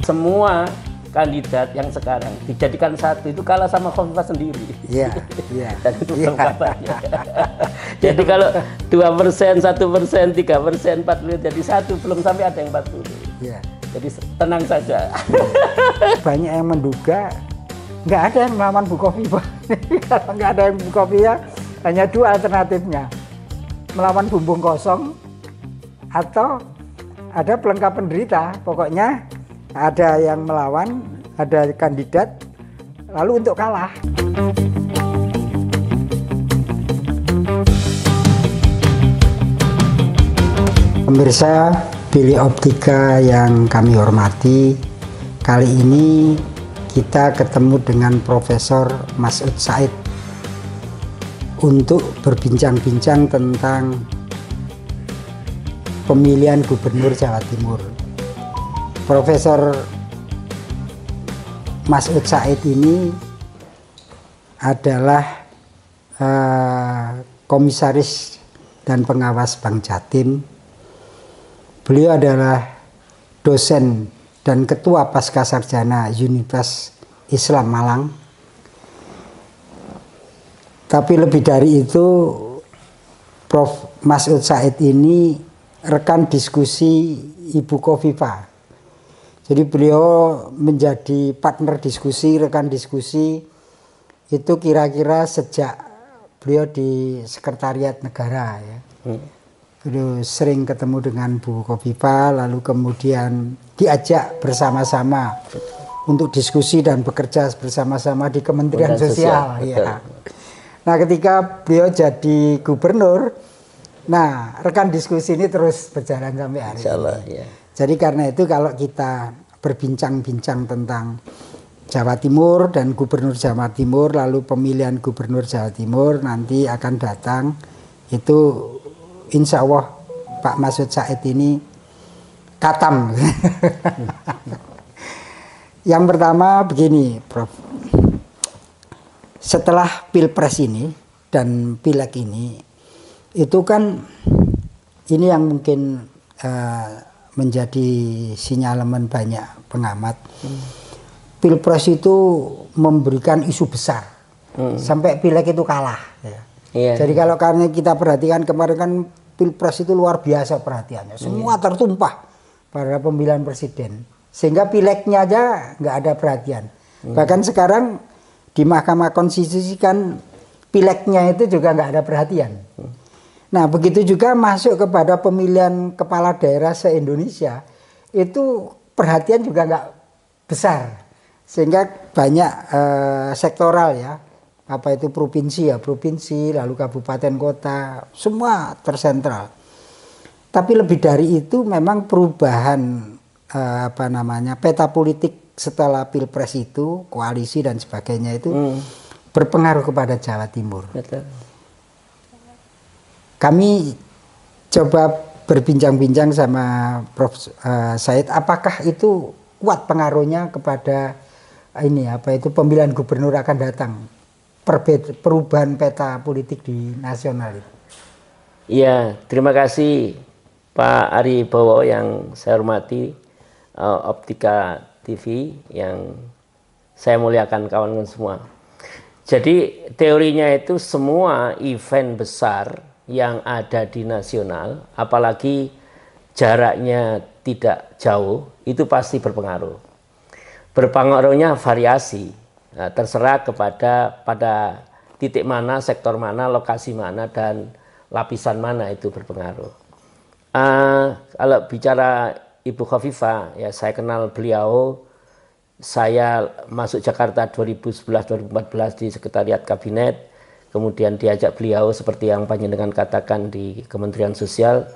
Semua kandidat yang sekarang dijadikan satu itu kalah sama Khofifah sendiri. Iya, iya. Dan itu belum kabarnya. Jadi kalau 2%, 1%, 3%, 40 jadi satu, belum sampai ada yang 40. Iya. Jadi tenang saja. Banyak yang menduga nggak ada yang melawan Bu Khofifah. Kalau nggak ada yang Bu Khofifah, hanya dua alternatifnya. Melawan bumbung kosong atau ada pelengkap penderita. Pokoknya ada yang melawan, ada kandidat, lalu untuk kalah. Pemirsa Bilik Optika yang kami hormati, kali ini kita ketemu dengan Profesor Masud Said untuk berbincang-bincang tentang pemilihan Gubernur Jawa Timur. Profesor Masud Said ini adalah komisaris dan pengawas Bank Jatim. Beliau adalah dosen dan ketua Pascasarjana Universitas Islam Malang. Tapi lebih dari itu, Prof. Masud Said ini rekan diskusi Ibu Khofifah. Jadi beliau menjadi partner diskusi, rekan diskusi itu kira-kira sejak beliau di Sekretariat Negara ya. Beliau sering ketemu dengan Bu Khofifah, lalu kemudian diajak bersama-sama untuk diskusi dan bekerja bersama-sama di Kementerian Sosial. Ya. Nah, ketika beliau jadi gubernur, nah rekan diskusi ini terus berjalan sampai hari ini. Ya. Jadi karena itu kalau kita berbincang-bincang tentang Jawa Timur dan Gubernur Jawa Timur, lalu pemilihan Gubernur Jawa Timur nanti akan datang, itu insya Allah Pak Masud Said ini katam. Yang pertama begini, Prof. Setelah Pilpres ini dan Pileg ini, itu kan ini yang mungkin menjadi sinyalemen banyak pengamat. Pilpres itu memberikan isu besar, sampai Pileg itu kalah. Ya. Yeah. Jadi kalau karena kita perhatikan kemarin kan Pilpres itu luar biasa perhatiannya, semua tertumpah pada pemilihan presiden, sehingga Pilegnya aja nggak ada perhatian. Bahkan sekarang di Mahkamah Konstitusi kan Pilegnya itu juga nggak ada perhatian. Nah begitu juga masuk kepada pemilihan kepala daerah se-Indonesia, itu perhatian juga nggak besar, sehingga banyak sektoral ya, apa itu provinsi ya provinsi, lalu kabupaten kota, semua tersentral. Tapi lebih dari itu memang perubahan peta politik setelah Pilpres itu, koalisi dan sebagainya itu berpengaruh kepada Jawa Timur. Betul. Kami coba berbincang-bincang sama Prof. Said, apakah itu kuat pengaruhnya kepada ini pemilihan gubernur akan datang, perubahan peta politik di nasional itu? Iya, terima kasih Pak Ari Bowo yang saya hormati, Optika TV yang saya muliakan kawan-kawan semua. Jadi teorinya itu semua event besar yang ada di nasional, apalagi jaraknya tidak jauh, itu pasti berpengaruh. Berpengaruhnya variasi, terserah pada titik mana, sektor mana, lokasi mana, dan lapisan mana itu berpengaruh. Kalau bicara Ibu Khofifah, ya saya kenal beliau, saya masuk Jakarta 2011-2014 di Sekretariat Kabinet, kemudian diajak beliau seperti yang panjenengan katakan di Kementerian Sosial,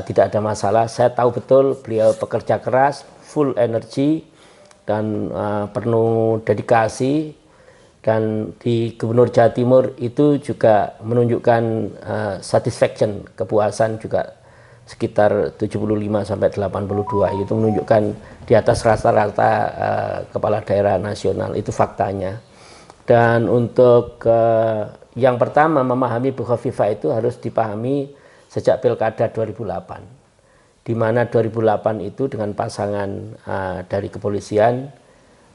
tidak ada masalah. Saya tahu betul beliau pekerja keras, full energi, dan penuh dedikasi. Dan di Gubernur Jawa Timur itu juga menunjukkan satisfaction, kepuasan juga sekitar 75-82, itu menunjukkan di atas rata-rata kepala daerah nasional, itu faktanya. Dan untuk yang pertama memahami Bu Khofifah itu harus dipahami sejak Pilkada 2008. Di mana 2008 itu dengan pasangan dari kepolisian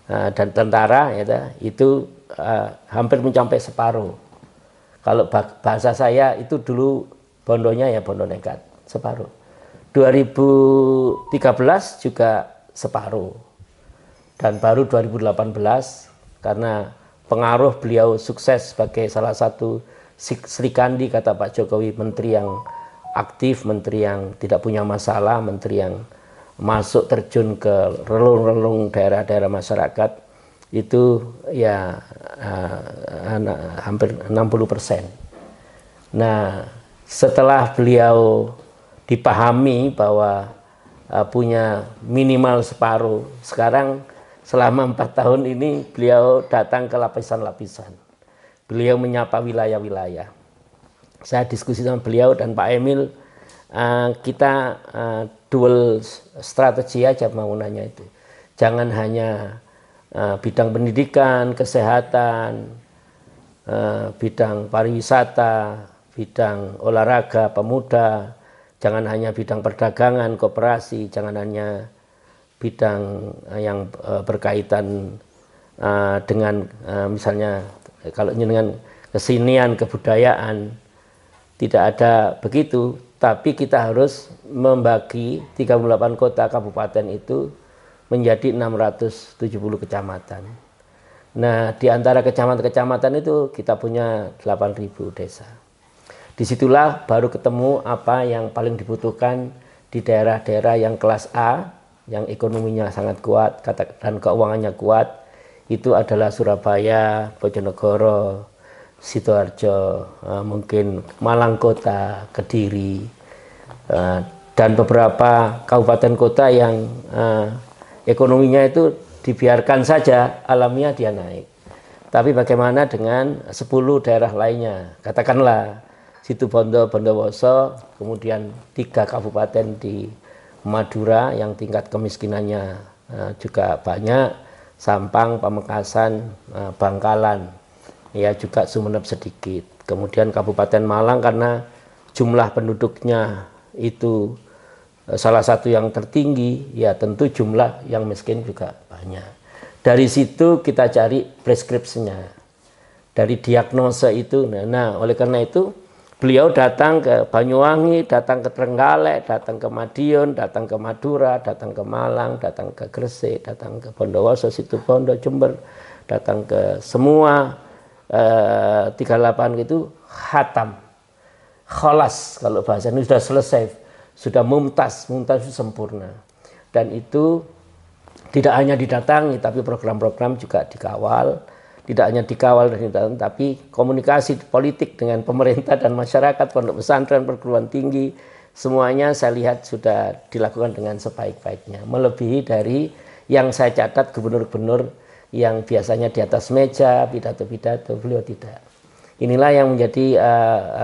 dan tentara itu hampir mencapai separuh. Kalau bahasa saya itu dulu bondonya ya bondo nekat, separuh. 2013 juga separuh. Dan baru 2018 karena pengaruh beliau sukses sebagai salah satu Sri Kandi, kata Pak Jokowi, menteri yang aktif, menteri yang tidak punya masalah, menteri yang masuk terjun ke relung-relung daerah-daerah masyarakat, itu ya hampir 60%. Nah, setelah beliau dipahami bahwa punya minimal separuh, sekarang selama 4 tahun ini beliau datang ke lapisan-lapisan. Beliau menyapa wilayah-wilayah. Saya diskusi sama beliau dan Pak Emil, kita dual strategi aja bangunannya itu. Jangan hanya bidang pendidikan, kesehatan, bidang pariwisata, bidang olahraga, pemuda, jangan hanya bidang perdagangan, koperasi, jangan hanya bidang yang berkaitan dengan misalnya kalau dengan kesenian, kebudayaan, tidak ada begitu, tapi kita harus membagi 38 kota kabupaten itu menjadi 670 kecamatan. Nah, di antara kecamatan-kecamatan itu kita punya 8.000 desa. Disitulah baru ketemu apa yang paling dibutuhkan di daerah-daerah yang kelas A, yang ekonominya sangat kuat dan keuangannya kuat. Itu adalah Surabaya, Bojonegoro, Sidoarjo, mungkin Malang Kota, Kediri, dan beberapa kabupaten kota yang ekonominya itu dibiarkan saja alamiah dia naik. Tapi bagaimana dengan 10 daerah lainnya? Katakanlah Situbondo, Bondowoso, kemudian 3 kabupaten di Madura yang tingkat kemiskinannya juga banyak, Sampang, Pamekasan, Bangkalan, ya juga Sumeneb sedikit. Kemudian Kabupaten Malang karena jumlah penduduknya itu salah satu yang tertinggi, ya tentu jumlah yang miskin juga banyak. Dari situ kita cari preskripsinya, dari diagnosa itu. Nah, oleh karena itu beliau datang ke Banyuwangi, datang ke Trenggalek, datang ke Madiun, datang ke Madura, datang ke Malang, datang ke Gresik, datang ke Bondowoso, Situbondo, Jember, datang ke semua 38 itu khatam, kholas kalau bahasa ini sudah selesai, sudah mumtaz itu sempurna. Dan itu tidak hanya didatangi, tapi program-program juga dikawal. Tidak hanya dikawal dan didatangi, tapi komunikasi politik dengan pemerintah dan masyarakat, pondok pesantren, perguruan tinggi, semuanya saya lihat sudah dilakukan dengan sebaik-baiknya. Melebihi dari yang saya catat gubernur-gubernur yang biasanya di atas meja, pidato-pidato, beliau tidak. Inilah yang menjadi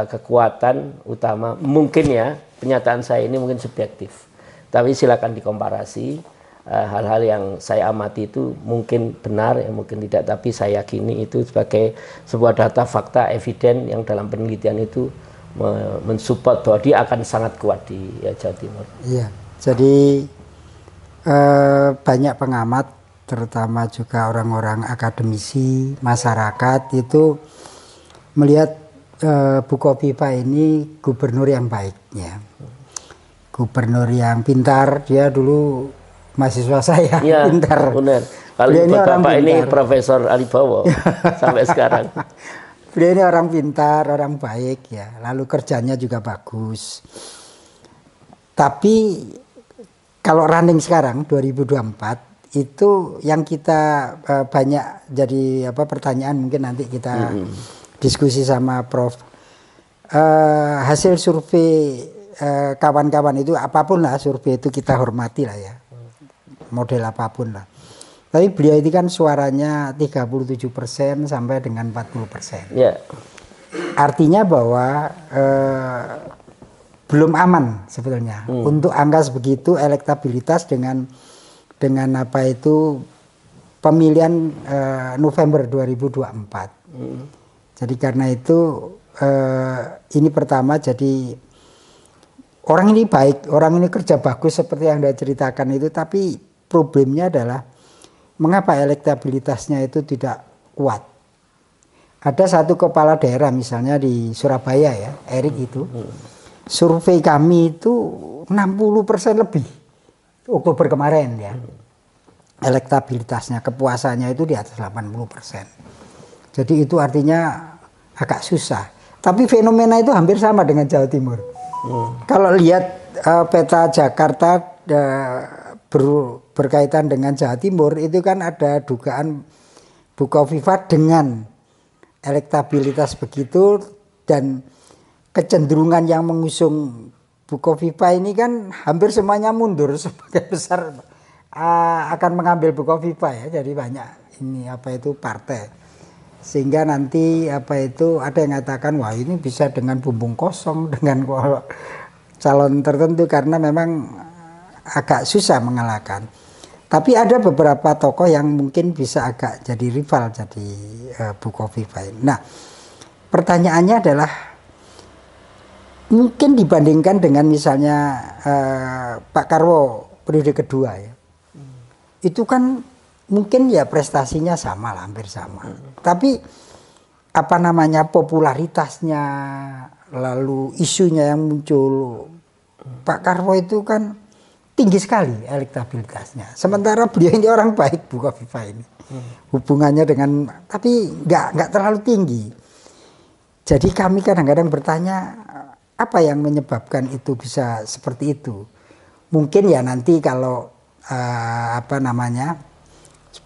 kekuatan utama. Mungkin ya, pernyataan saya ini mungkin subjektif. Tapi silakan dikomparasi. Hal-hal yang saya amati itu mungkin benar, ya mungkin tidak, tapi saya yakini itu sebagai sebuah data, fakta, eviden yang dalam penelitian itu mensupport bahwa dia akan sangat kuat di Jawa Timur. Iya, jadi banyak pengamat, terutama juga orang-orang akademisi, masyarakat itu melihat Bu Khofifah ini gubernur yang baik, ya. Gubernur yang pintar. Dia dulu mahasiswa saya, ya, pintar. Benar. Kalau Bapak ini Profesor Aribowo sampai sekarang. Beliau ini orang pintar, orang baik, ya. Lalu kerjanya juga bagus. Tapi kalau running sekarang 2024 itu yang kita banyak jadi pertanyaan, mungkin nanti kita diskusi sama Prof. Hasil survei kawan-kawan itu, apapun lah survei itu kita hormati lah ya. Model apapun lah. Tapi beliau ini kan suaranya 37% sampai dengan 40%. Yeah. Artinya bahwa belum aman sebetulnya untuk angka sebegitu, elektabilitas dengan apa itu pemilihan November 2024. Jadi karena itu ini pertama, jadi orang ini baik, orang ini kerja bagus seperti yang Anda ceritakan itu, tapi problemnya adalah mengapa elektabilitasnya itu tidak kuat. Ada satu kepala daerah misalnya di Surabaya ya, Erik itu, survei kami itu 60% lebih Oktober kemarin ya. Elektabilitasnya, kepuasannya itu di atas 80%. Jadi itu artinya agak susah. Tapi fenomena itu hampir sama dengan Jawa Timur. Kalau lihat peta Jakarta berkaitan dengan Jawa Timur, itu kan ada dugaan Bukovifa dengan elektabilitas begitu, dan kecenderungan yang mengusung Bukovifa ini kan hampir semuanya mundur, sebagian besar akan mengambil Bukovifa ya. Jadi banyak ini partai, sehingga nanti ada yang mengatakan wah ini bisa dengan bumbung kosong dengan calon tertentu karena memang agak susah mengalahkan. Tapi ada beberapa tokoh yang mungkin bisa agak jadi rival jadi Bukovifa. Nah, pertanyaannya adalah mungkin dibandingkan dengan misalnya Pak Karwo periode kedua ya. Itu kan mungkin ya prestasinya sama lah, hampir sama. Tapi popularitasnya, lalu isunya yang muncul, Pak Karwo itu kan tinggi sekali elektabilitasnya. Sementara beliau ini orang baik, Bukovifa ini. Hubungannya dengan, tapi nggak terlalu tinggi. Jadi kami kadang-kadang bertanya, apa yang menyebabkan itu bisa seperti itu? Mungkin ya nanti kalau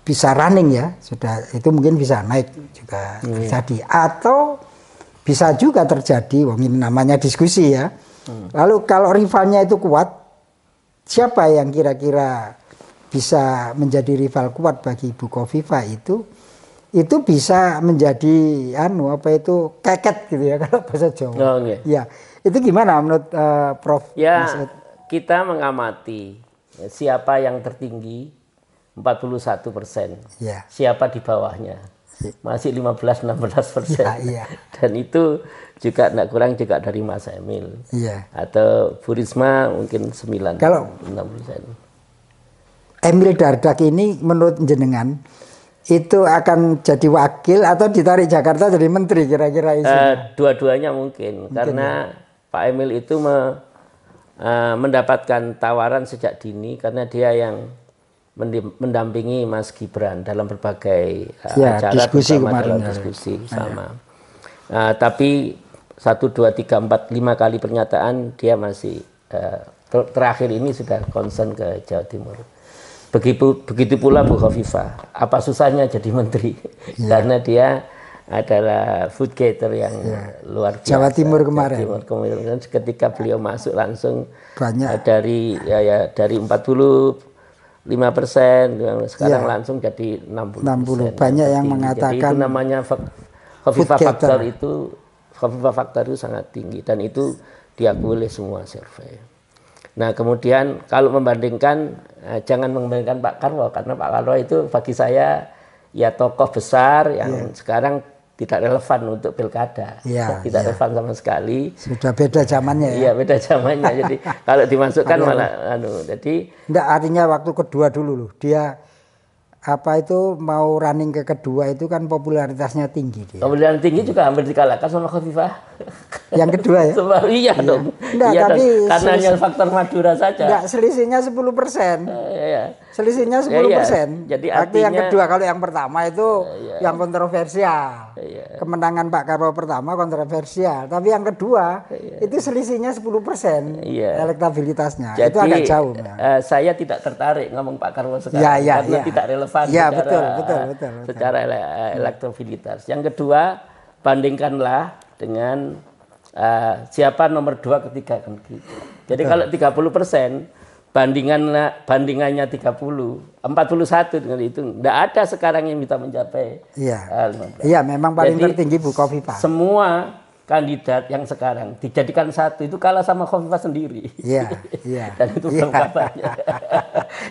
bisa running ya, sudah itu mungkin bisa naik juga terjadi, atau bisa juga terjadi, ini namanya diskusi ya. Lalu kalau rivalnya itu kuat, siapa yang kira-kira bisa menjadi rival kuat bagi Bukovifa itu bisa menjadi keket gitu ya kalau bahasa Jawa. Oh, okay. Ya, itu gimana menurut Prof? Ya, kita mengamati siapa yang tertinggi 41%, ya. Siapa di bawahnya masih 15-16%, ya. Dan itu juga tidak kurang juga dari Mas Emil, ya. Atau Bu Risma mungkin 9-6%. Kalau Emil Dardak ini menurut jenengan itu akan jadi wakil atau ditarik Jakarta jadi menteri kira-kira isunya? Dua-duanya mungkin karena ya. Pak Emil itu mendapatkan tawaran sejak dini karena dia yang mendampingi Mas Gibran dalam berbagai acara, diskusi kemarin, diskusi sama. Tapi 1, 2, 3, 4, 5 kali pernyataan dia masih terakhir ini sudah concern ke Jawa Timur. Begitu pula Bukovifa. Apa susahnya jadi menteri? Karena dia adalah food gator yang luar biasa. Jawa Timur kemarin. Ketika beliau masuk langsung banyak dari 45%, sekarang langsung jadi 60%. Banyak yang mengatakan. Jadi itu namanya Bukovifa faktor itu sangat tinggi dan itu diakui oleh semua survei. Nah kemudian kalau membandingkan, jangan membandingkan Pak Karwo karena Pak Karwo itu bagi saya ya tokoh besar yang sekarang tidak relevan untuk pilkada, tidak relevan sama sekali. Sudah beda zamannya ya. Iya beda zamannya. Jadi kalau dimasukkan malah jadi. Enggak, artinya waktu kedua dulu loh dia mau running ke kedua itu kan popularitasnya tinggi dia. Popularitas tinggi juga hampir dikalahkan sama Khofifah. Yang kedua ya? Iya dong. Enggak, iya tapi karena hanya faktor Madura saja. Enggak, selisihnya 10%. Selisihnya 10%. Jadi waktu yang kedua, kalau yang pertama itu yang kontroversial. Kemenangan Pak Karwo pertama kontroversial, tapi yang kedua itu selisihnya 10% elektabilitasnya. Jadi, itu agak jauh. Saya tidak tertarik ngomong Pak Karwo sekarang karena tidak relevan. Ya betul. Secara elektabilitas. Yang kedua, bandingkanlah dengan siapa nomor 2 ketiga kan gitu. Jadi kalau 30% bandingannya 30, 41 dengan itu tidak ada sekarang yang bisa mencapai 15. Iya, memang paling tertinggi Bukovifa. Semua kandidat yang sekarang dijadikan satu itu kalah sama Khofifah sendiri. Iya. Dan itu belum kabarnya.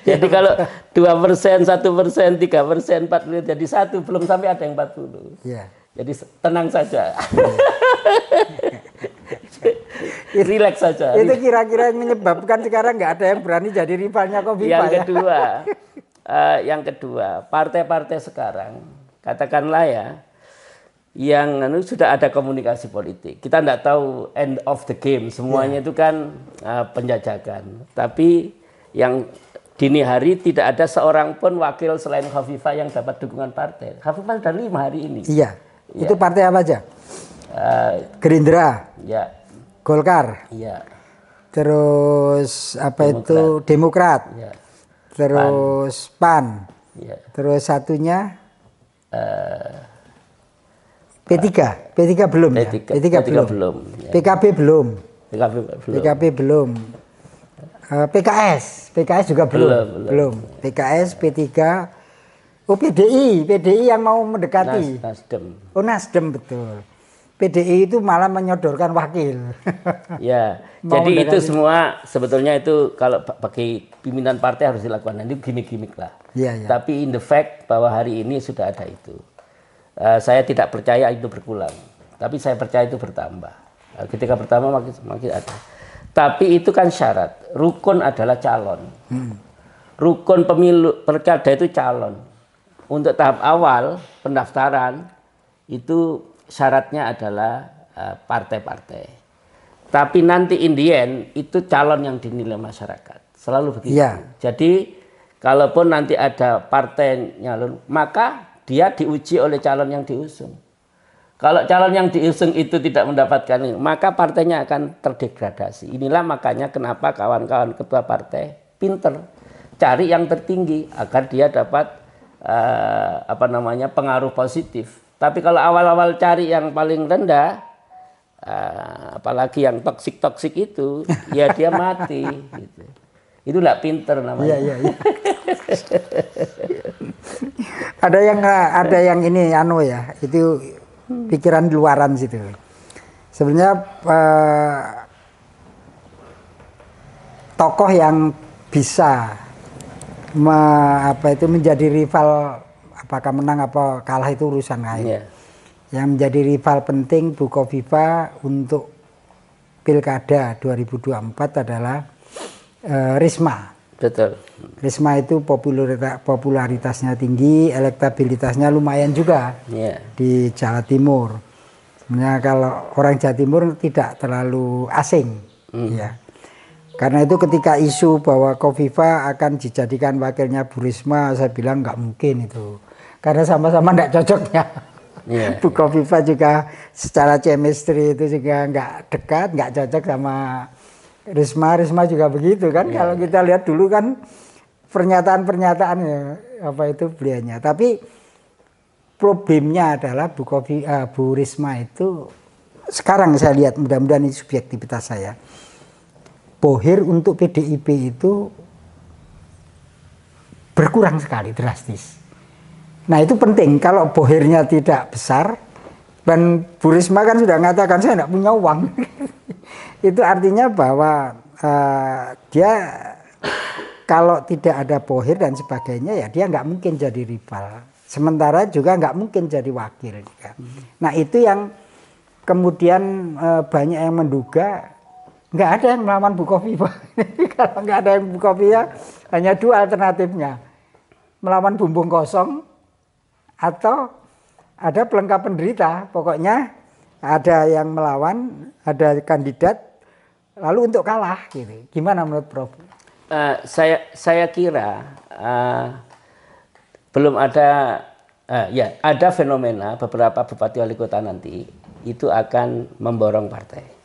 Jadi kalau 2%, 1%, 3%, 40 jadi satu, belum sampai ada yang 40. Iya. Jadi tenang saja. Relax saja. Itu kira-kira yang menyebabkan sekarang nggak ada yang berani jadi rivalnya Kofifa ya. Yang kedua, partai-partai sekarang, katakanlah ya, yang sudah ada komunikasi politik. Kita tidak tahu end of the game, semuanya itu kan penjajakan. Tapi yang dini hari tidak ada seorang pun wakil selain Khofifah yang dapat dukungan partai. Khofifah sudah 5 hari ini. Iya. Itu partai apa aja? Gerindra. Ya. Golkar. Iya. Terus apa itu Demokrat. Ya. Terus PAN. Ya. Terus satunya P3. P3 belum ya? P3 belum. Ya. PKB belum. PKB belum. PKS juga belum. PKS, P3. Oh PDI yang mau mendekati. Nasdem. Oh Nasdem betul. PDI itu malah menyodorkan wakil. Ya, jadi itu semua sebetulnya itu kalau bagi pimpinan partai harus dilakukan. Nanti gimmick-gimmick lah. Ya. Tapi in the fact bahwa hari ini sudah ada itu. Saya tidak percaya itu berkurang. Tapi saya percaya itu bertambah. Ketika bertambah makin ada. Tapi itu kan syarat. Rukun adalah calon. Rukun pemilu pilkada itu calon. Untuk tahap awal pendaftaran itu syaratnya adalah partai-partai. Tapi nanti in the end itu calon yang dinilai masyarakat. Selalu begitu. Ya. Jadi kalaupun nanti ada partai nyalon, maka dia diuji oleh calon yang diusung. Kalau calon yang diusung itu tidak mendapatkan, maka partainya akan terdegradasi. Inilah makanya kenapa kawan-kawan ketua partai pinter cari yang tertinggi agar dia dapat pengaruh positif. Tapi kalau awal-awal cari yang paling rendah, apalagi yang toksik itu, ya dia mati. Gitu. Itu nggak pinter namanya. Iya. ada yang ini ya, itu pikiran luaran situ. Sebenarnya tokoh yang bisa menjadi rival, apakah menang apa kalah itu urusan lain. Yeah. Yang menjadi rival penting Bu Khofifah untuk Pilkada 2024 adalah Risma. Betul. Risma itu popularitasnya tinggi, elektabilitasnya lumayan juga di Jawa Timur. Sebenarnya kalau orang Jawa Timur tidak terlalu asing, ya. Karena itu ketika isu bahwa Khofifah akan dijadikan wakilnya Bu Risma, saya bilang nggak mungkin itu. Karena sama-sama nggak cocoknya. Bu Khofifah juga secara chemistry itu juga nggak dekat, nggak cocok sama Risma. Risma juga begitu kan. Kalau kita lihat dulu kan pernyataan-pernyataannya beliaunya. Tapi problemnya adalah Bu Risma itu sekarang saya lihat, mudah-mudahan ini subjektivitas saya. Bohir untuk PDIP itu berkurang sekali drastis. Nah itu penting, kalau bohirnya tidak besar, dan Bu Risma kan sudah mengatakan saya tidak punya uang. Itu artinya bahwa dia kalau tidak ada bohir dan sebagainya ya dia nggak mungkin jadi rival. Sementara juga nggak mungkin jadi wakil. Nah itu yang kemudian banyak yang menduga nggak ada yang melawan Bu Khofifah. Kalau nggak ada yang Bu Khofifah, hanya dua alternatifnya. Melawan bumbung kosong atau ada pelengkap penderita. Pokoknya ada yang melawan, ada kandidat, lalu untuk kalah. Gitu. Gimana menurut Prof? Saya kira belum ada, ada fenomena beberapa bupati wali kota nanti itu akan memborong partai.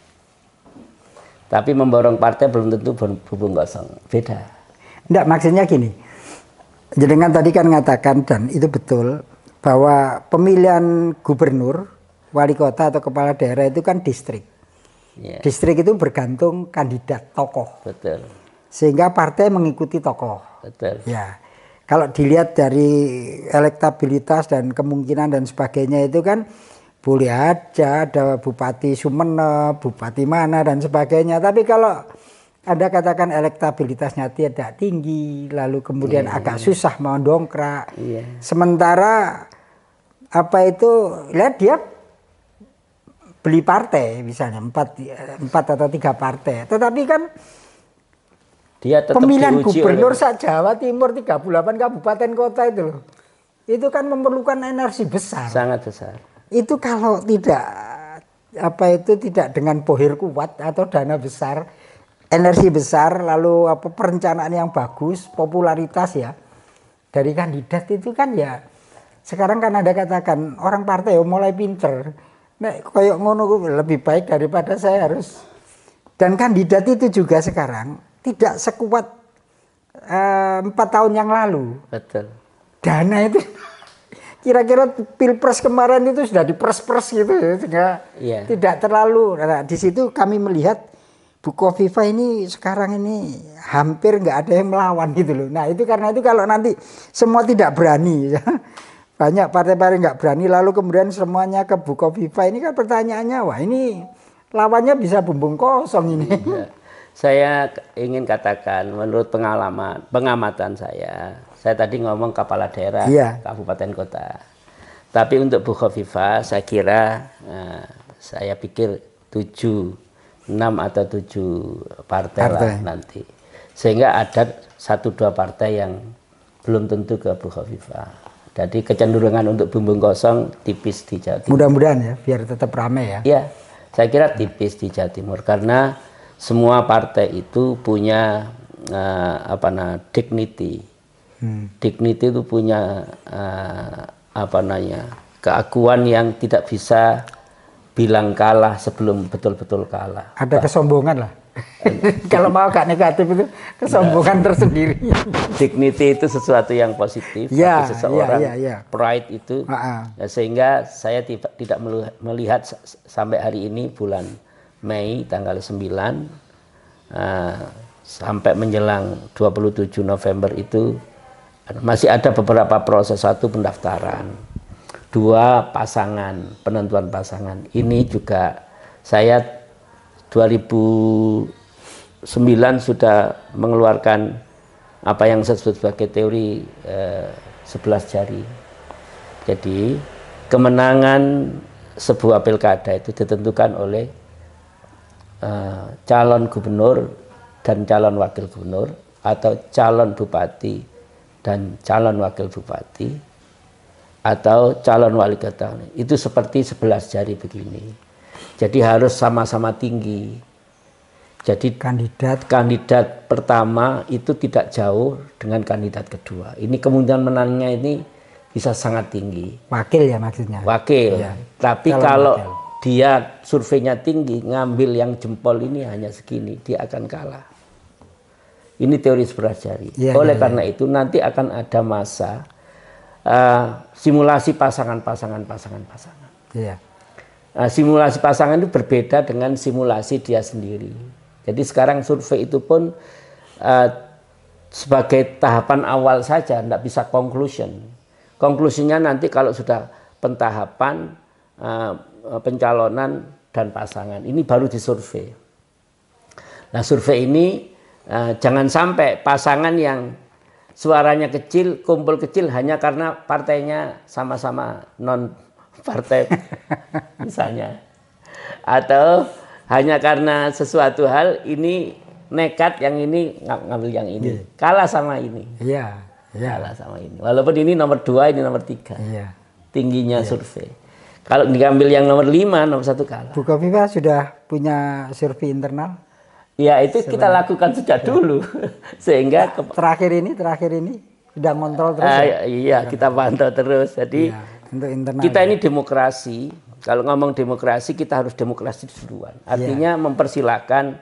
Tapi memborong partai belum tentu bumbung kosong, beda. Enggak, maksudnya gini, jenengan tadi kan mengatakan, dan itu betul, bahwa pemilihan gubernur, wali kota atau kepala daerah itu kan distrik. Distrik itu bergantung kandidat tokoh. Betul. Sehingga partai mengikuti tokoh. Betul. Ya. Kalau dilihat dari elektabilitas dan kemungkinan dan sebagainya itu kan boleh aja ada Bupati Sumeneb, Bupati mana dan sebagainya. Tapi kalau Anda katakan elektabilitasnya tidak tinggi, lalu kemudian agak susah mendongkrak. Sementara apa itu, lihat dia beli partai misalnya 4 atau 3 partai, tetapi kan dia tetap pemilihan diuji gubernur oleh... Jawa Timur 38 kabupaten kota itu loh, itu kan memerlukan energi besar, sangat besar. Itu kalau tidak apa itu tidak dengan bohir kuat atau dana besar, energi besar, lalu apa perencanaan yang bagus, popularitas ya dari kandidat itu kan ya. Sekarang kan ada katakan orang partai mulai pinter, nek koyok ngono lebih baik daripada saya harus. Dan kandidat itu juga sekarang tidak sekuat 4 tahun yang lalu. Betul. Dana itu kira-kira pilpres kemarin itu sudah diperes-peres gitu ya, sehingga tidak terlalu. Nah, di situ kami melihat Bu Kofifa ini sekarang ini hampir nggak ada yang melawan gitu loh. Nah itu karena itu kalau nanti semua tidak berani, ya, banyak partai-partai nggak berani, lalu kemudian semuanya ke Bu Kofifa, ini kan pertanyaannya, wah ini lawannya bisa bumbung kosong ini. Ya. Saya ingin katakan menurut pengamatan saya tadi ngomong kepala daerah, kabupaten kota. Tapi untuk Bu Kofifa saya kira, saya pikir 6 atau 7 partai lah nanti. Sehingga ada 1-2 partai yang belum tentu ke Bu Kofifa. Jadi kecenderungan untuk bumbung kosong tipis di Jawa Timur. Mudah-mudahan ya, biar tetap ramai ya. Iya, saya kira tipis di Jawa Timur karena semua partai itu punya dignity. Dignity itu punya keakuan yang tidak bisa bilang kalah sebelum betul-betul kalah. Ada kesombongan lah. Kalau mau agak negatif itu kesombongan tersendiri. Dignity itu sesuatu yang positif bagi seseorang. Pride itu. Ya, sehingga saya tidak melihat sampai hari ini bulan Mei tanggal 9 sampai menjelang 27 November itu masih ada beberapa proses. 1 pendaftaran, 2 pasangan, penentuan pasangan. Ini juga saya 2009 sudah mengeluarkan apa yang saya sebut sebagai teori 11 jari. Jadi kemenangan sebuah pilkada itu ditentukan oleh calon gubernur dan calon wakil gubernur, atau calon bupati dan calon wakil bupati, atau calon wali kota. Itu seperti 11 jari begini. Jadi harus sama-sama tinggi. Jadi kandidat pertama itu tidak jauh dengan kandidat kedua. Ini kemungkinan menangnya ini bisa sangat tinggi. Wakil ya maksudnya. Wakil. Ya. Tapi kalau dia surveinya tinggi, ngambil yang jempol ini hanya segini, dia akan kalah. Ini teori 11 jari. Oleh karena itu nanti akan ada masa simulasi pasangan. Iya. Simulasi pasangan itu berbeda dengan simulasi dia sendiri. Jadi sekarang survei itu pun sebagai tahapan awal saja, tidak bisa conclusion. Konklusinya nanti kalau sudah pentahapan, pencalonan dan pasangan, ini baru disurvei. Nah survei ini jangan sampai pasangan yang suaranya kecil, kumpul kecil hanya karena partainya sama-sama non partai misalnya, atau hanya karena sesuatu hal ini nekat, yang ini ngambil yang ini, kalah sama ini, kalah sama ini, walaupun ini nomor 2, ini nomor 3, tingginya survei. Kalau diambil yang nomor 5, nomor 1 kalah. Bu Kofifa sudah punya survei internal? Ya itu kita lakukan sejak dulu, sehingga terakhir ini sudah ngontrol terus. Iya, kita pantau terus. Jadi kita ini demokrasi. Kalau ngomong demokrasi, kita harus demokrasi duluan. Artinya mempersilahkan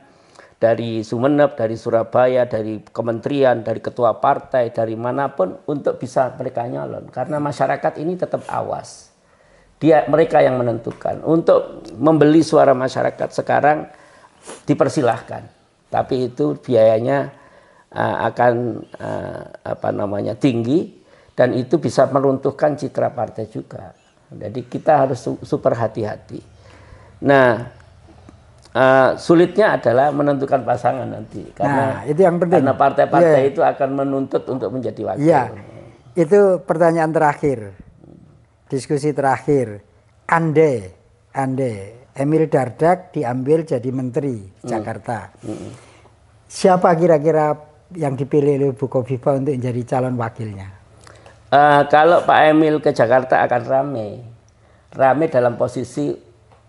dari Sumeneb, dari Surabaya, dari kementerian, dari ketua partai, dari manapun untuk bisa mereka nyalon. Karena masyarakat ini tetap awas. Mereka yang menentukan. Untuk membeli suara masyarakat sekarang dipersilahkan. Tapi itu biayanya akan tinggi, dan itu bisa meruntuhkan citra partai juga. Jadi kita harus super hati-hati. Nah, sulitnya adalah menentukan pasangan nanti, karena itu yang penting. Karena partai-partai itu akan menuntut untuk menjadi wakil. Iya, itu pertanyaan terakhir. diskusi terakhir. Andai Emil Dardak diambil jadi menteri Jakarta. Siapa kira-kira yang dipilih oleh Bukoviva untuk menjadi calon wakilnya? Kalau Pak Emil ke Jakarta akan rame dalam posisi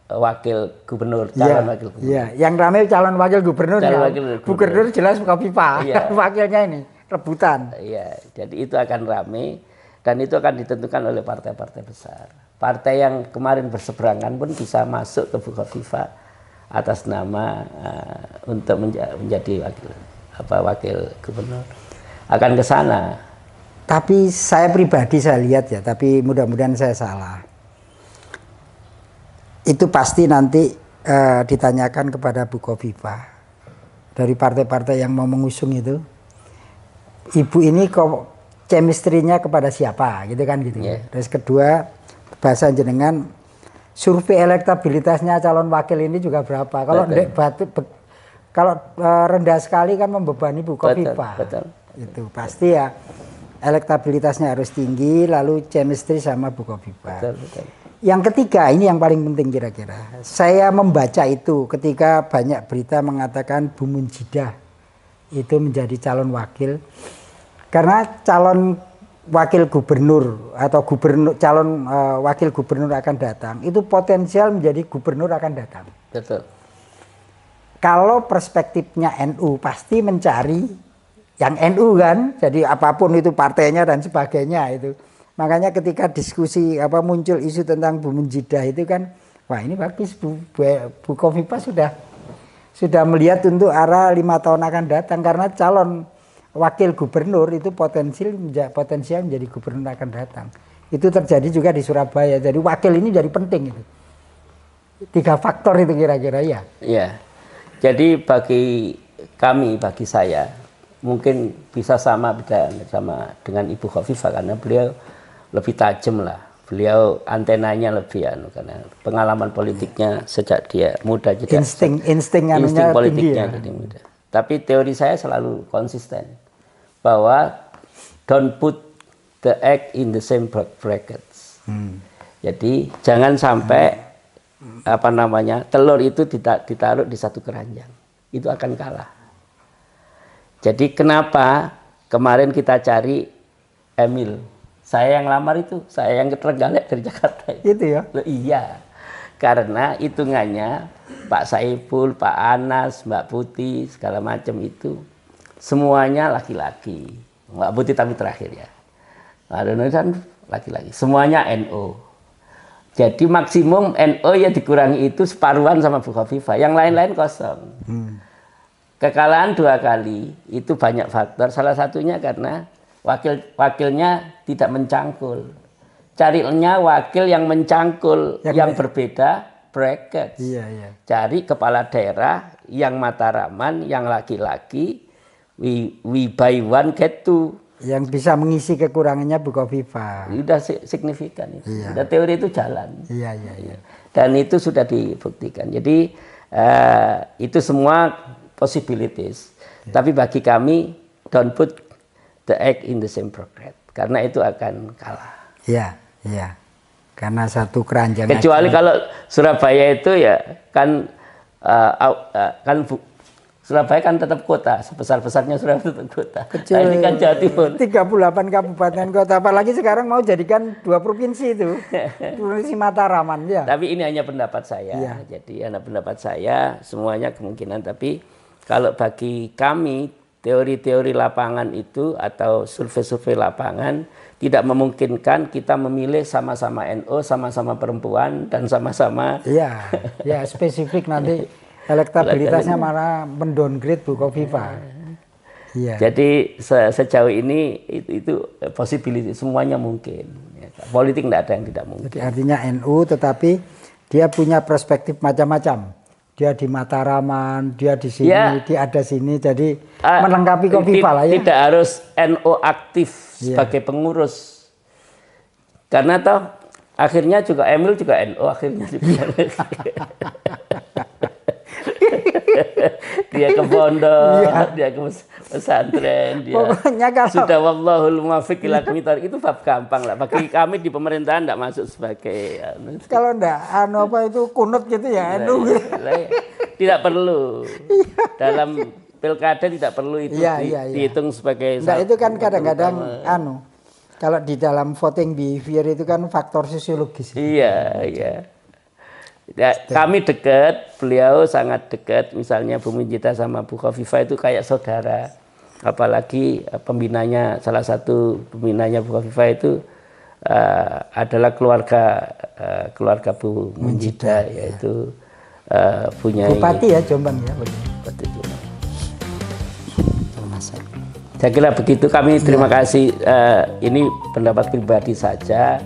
wakil gubernur, calon wakil gubernur. Iya, yang rame calon wakil gubernur Calon ya. wakil gubernur. Gubernur jelas Bukoviva, Iya. wakilnya ini rebutan. Iya, jadi itu akan rame dan itu akan ditentukan oleh partai-partai besar. Partai yang kemarin berseberangan pun bisa masuk ke Bukoviva atas nama untuk menjadi wakil gubernur. Akan ke sana. Tapi saya pribadi saya lihat ya, tapi mudah-mudahan saya salah. Itu pasti nanti ditanyakan kepada Bukoviva dari partai-partai yang mau mengusung itu. Ibu ini kok chemistry-nya kepada siapa gitu kan gitu. Yeah. Terus kedua, bahasa jenengan survei elektabilitasnya calon wakil ini juga berapa? Kalau kalau rendah sekali kan membebani Bukoviva. Betul. Itu pasti ya elektabilitasnya harus tinggi, lalu chemistry sama Bukoviva. Betul. Yang ketiga, ini yang paling penting kira-kira. Saya membaca itu ketika banyak berita mengatakan Bu Munjidah itu menjadi calon wakil. Karena calon wakil gubernur atau calon wakil gubernur akan datang, itu potensial menjadi gubernur akan datang. Betul. Kalau perspektifnya NU pasti mencari yang NU kan, jadi apapun itu partainya dan sebagainya itu. Makanya ketika diskusi muncul isu tentang Bu Munjidah itu kan, wah ini bagus Bukoviva sudah melihat untuk arah 5 tahun akan datang karena calon wakil gubernur itu potensial menjadi gubernur akan datang. Itu terjadi juga di Surabaya. Jadi wakil ini jadi penting itu. 3 faktor itu kira-kira ya. Iya. Jadi bagi saya mungkin bisa sama dengan Ibu Khofifa karena beliau lebih tajam lah. Beliau antenanya lebih karena pengalaman politiknya sejak dia muda juga. Insting politiknya tinggi, ya. jadi muda. Tapi teori saya selalu konsisten bahwa don't put the egg in the same brackets. Jadi jangan sampai telur itu ditaruh di satu keranjang. Itu akan kalah. Jadi kenapa kemarin kita cari Emil? Saya yang lamar itu, saya yang Trenggalek dari Jakarta. Itu ya? Loh, iya. Karena hitungannya Pak Saiful, Pak Anas, Mbak Putih, segala macam itu semuanya laki-laki. Mbak Putih tapi terakhir ya. Kan laki-laki. Semuanya NU. Jadi maksimum NU ya dikurangi itu separuhan sama Bukoviva. Yang lain-lain kosong. Kekalahan 2 kali itu banyak faktor. Salah satunya karena wakilnya tidak mencangkul. Carinya wakil yang mencangkul, yang berbeda bracket. Iya. Cari kepala daerah yang mataraman, yang laki-laki, we buy one get two. Yang bisa mengisi kekurangannya Bukoviva. Sudah signifikan itu. Iya. Sudah teori itu jalan. Iya. Dan itu sudah dibuktikan. Jadi itu semua possibilities. Tapi bagi kami, don't put the egg in the same bracket. Karena itu akan kalah. Iya. Karena satu keranjang. Kecuali kalau Surabaya itu ya kan Surabaya kan tetap kota, sebesar-besarnya Surabaya tetap kota. Kecil, ini kan Jawa Timur. 38 kabupaten kota, apalagi sekarang mau jadikan 2 provinsi itu. Provinsi Mataraman ya. Tapi ini hanya pendapat saya. Iya. Jadi hanya pendapat saya, semuanya kemungkinan. Tapi kalau bagi kami teori-teori lapangan itu atau survei-survei lapangan tidak memungkinkan kita memilih sama-sama NU, sama-sama perempuan dan sama-sama. Iya, spesifik nanti elektabilitasnya malah mendowngrade Bukoviva. Iya. Jadi sejauh ini itu possibility, semuanya mungkin. Politik tidak ada yang tidak mungkin. Jadi artinya NU tetapi dia punya perspektif macam-macam. Dia di Mataraman, dia di sini, dia ada sini, jadi melengkapi Khofifa lah ya. Tidak harus NU aktif sebagai pengurus. Karena toh akhirnya juga Emil juga NU akhirnya juga. dia ke pondok, dia ke pesantren, dia Pokoknya kalau sudah wallahul muwaffiq ila aqwamit thoriq. Itu bab gampang lah. Bagi kami di pemerintahan tidak masuk sebagai kalau ndak apa itu kunut gitu ya tidak perlu. Dalam pilkada tidak perlu itu dihitung sebagai Nah, itu kan kadang-kadang kalau di dalam voting behavior itu kan faktor sosiologis. Iya. Ya, kami dekat, beliau sangat dekat. Misalnya Bu Minjita sama Bu Khofifah itu kayak saudara. Apalagi pembinanya, salah satu pembinanya Bu Khofifah itu adalah keluarga Bu Minjita, yaitu punya Bupati ya Jombang ya. Bupati Jombang. Saya kira begitu. Kami terima kasih. Ini pendapat pribadi saja,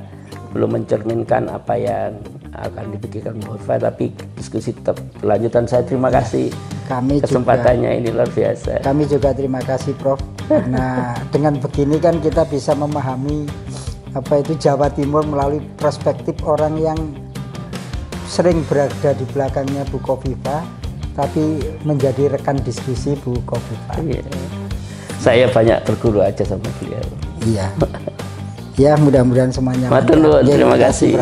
belum mencerminkan apa yang akan dipikirkan Bu Khofifah, tapi diskusi tetap berlanjutan. Saya terima kasih. Kami Kesempatannya ini luar biasa. Kami juga terima kasih Prof. Karena dengan begini kan kita bisa memahami apa itu Jawa Timur melalui perspektif orang yang sering berada di belakangnya Bu Khofifah, tapi menjadi rekan diskusi Bu Khofifah. Iya. Saya banyak berguru aja sama beliau. Iya. Ya, mudah-mudahan semuanya. Terima kasih.